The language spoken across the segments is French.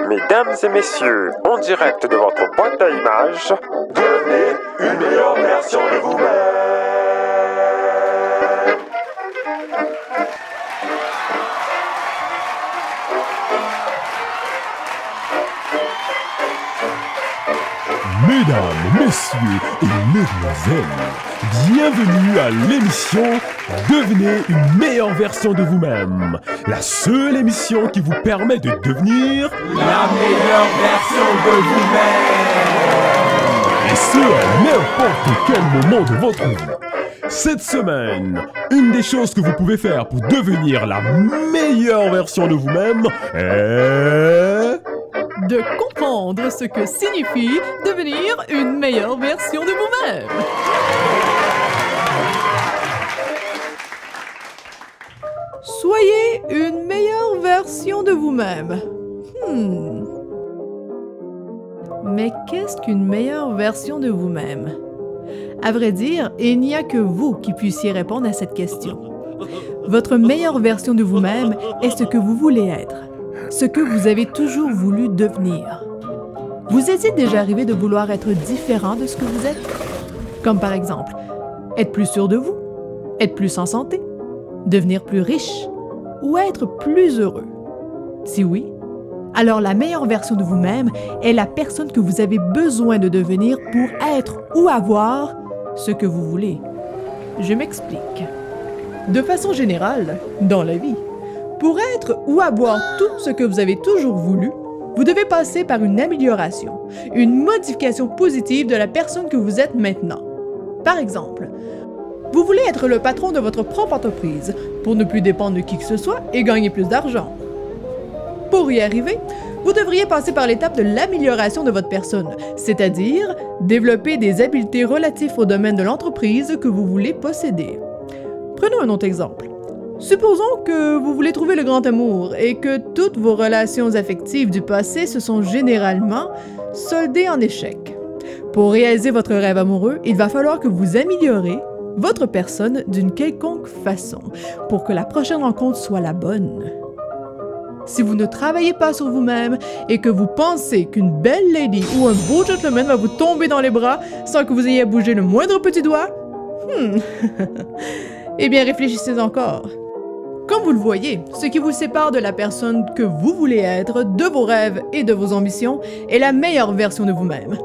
Mesdames et messieurs, en direct de votre boîte à images, devenez une meilleure version de vous-même. Mesdames, messieurs et mesdemoiselles, bienvenue à l'émission Devenez une meilleure version de vous-même. La seule émission qui vous permet de devenir la meilleure version de vous-même. Et ce, à n'importe quel moment de votre vie. Cette semaine, une des choses que vous pouvez faire pour devenir la meilleure version de vous-même est de comprendre ce que signifie devenir une meilleure version de vous-même. Soyez une meilleure version de vous-même. Mais qu'est-ce qu'une meilleure version de vous-même? À vrai dire, il n'y a que vous qui puissiez répondre à cette question. Votre meilleure version de vous-même est ce que vous voulez être. Ce que vous avez toujours voulu devenir. Vous est-il déjà arrivé de vouloir être différent de ce que vous êtes? Comme par exemple, être plus sûr de vous, être plus en santé, devenir plus riche ou être plus heureux? Si oui, alors la meilleure version de vous-même est la personne que vous avez besoin de devenir pour être ou avoir ce que vous voulez. Je m'explique. De façon générale, dans la vie, pour être ou avoir tout ce que vous avez toujours voulu, vous devez passer par une amélioration, une modification positive de la personne que vous êtes maintenant. Par exemple, vous voulez être le patron de votre propre entreprise pour ne plus dépendre de qui que ce soit et gagner plus d'argent. Pour y arriver, vous devriez passer par l'étape de l'amélioration de votre personne, c'est-à-dire développer des habiletés relatives au domaine de l'entreprise que vous voulez posséder. Prenons un autre exemple. Supposons que vous voulez trouver le grand amour et que toutes vos relations affectives du passé se sont généralement soldées en échec. Pour réaliser votre rêve amoureux, il va falloir que vous améliorez votre personne d'une quelconque façon pour que la prochaine rencontre soit la bonne. Si vous ne travaillez pas sur vous-même et que vous pensez qu'une belle lady ou un beau gentleman va vous tomber dans les bras sans que vous ayez à bouger le moindre petit doigt, eh bien réfléchissez encore. Comme vous le voyez, ce qui vous sépare de la personne que vous voulez être, de vos rêves et de vos ambitions, est la meilleure version de vous-même.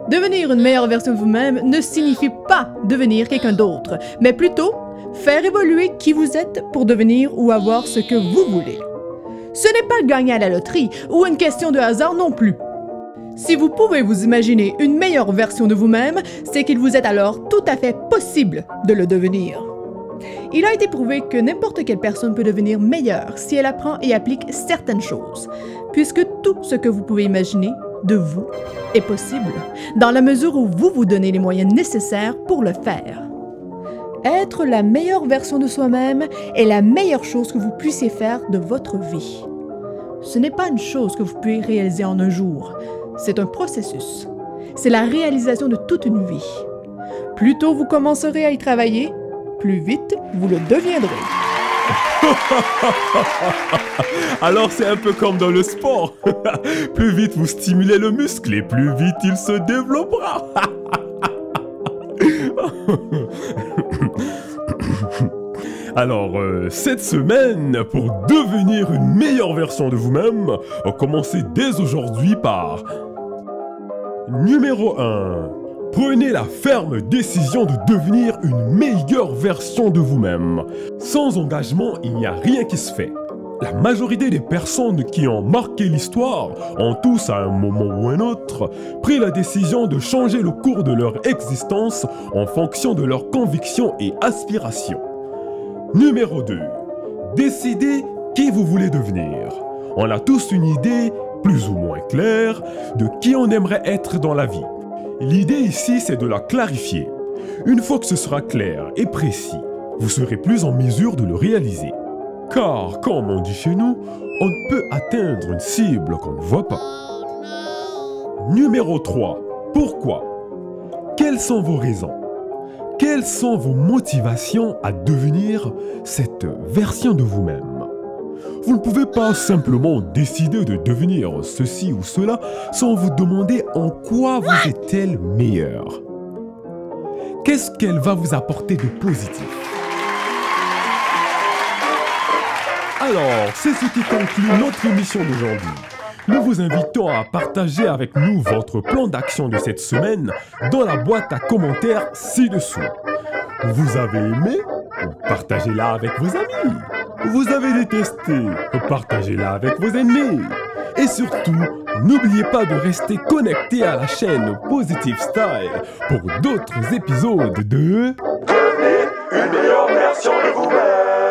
Devenir une meilleure version de vous-même ne signifie pas devenir quelqu'un d'autre, mais plutôt faire évoluer qui vous êtes pour devenir ou avoir ce que vous voulez. Ce n'est pas gagner à la loterie ou une question de hasard non plus. Si vous pouvez vous imaginer une meilleure version de vous-même, c'est qu'il vous est alors tout à fait possible de le devenir. Il a été prouvé que n'importe quelle personne peut devenir meilleure si elle apprend et applique certaines choses, puisque tout ce que vous pouvez imaginer de vous est possible, dans la mesure où vous vous donnez les moyens nécessaires pour le faire. Être la meilleure version de soi-même est la meilleure chose que vous puissiez faire de votre vie. Ce n'est pas une chose que vous pouvez réaliser en un jour, c'est un processus. C'est la réalisation de toute une vie. Plus tôt vous commencerez à y travailler, plus vite vous le deviendrez. Alors c'est un peu comme dans le sport. Plus vite vous stimulez le muscle et plus vite il se développera. Alors, cette semaine, pour devenir une meilleure version de vous-même, commencez dès aujourd'hui par... Numéro 1. Prenez la ferme décision de devenir une meilleure version de vous-même. Sans engagement, il n'y a rien qui se fait. La majorité des personnes qui ont marqué l'histoire ont tous, à un moment ou un autre, pris la décision de changer le cours de leur existence en fonction de leurs convictions et aspirations. Numéro 2. Décidez qui vous voulez devenir. On a tous une idée, plus ou moins claire, de qui on aimerait être dans la vie. L'idée ici, c'est de la clarifier. Une fois que ce sera clair et précis, vous serez plus en mesure de le réaliser. Car, comme on dit chez nous, on ne peut atteindre une cible qu'on ne voit pas. Numéro 3. Pourquoi? Quelles sont vos raisons? Quelles sont vos motivations à devenir cette version de vous-même? Vous ne pouvez pas simplement décider de devenir ceci ou cela sans vous demander en quoi vous êtes-elle meilleure. Qu'est-ce qu'elle va vous apporter de positif? Alors, c'est ce qui conclut notre émission d'aujourd'hui. Nous vous invitons à partager avec nous votre plan d'action de cette semaine dans la boîte à commentaires ci-dessous. Vous avez aimé? Partagez-la avec vos amis. Vous avez détesté? Partagez-la avec vos ennemis. Et surtout, n'oubliez pas de rester connecté à la chaîne Positive Style pour d'autres épisodes de... Devenez une meilleure version de vous-même.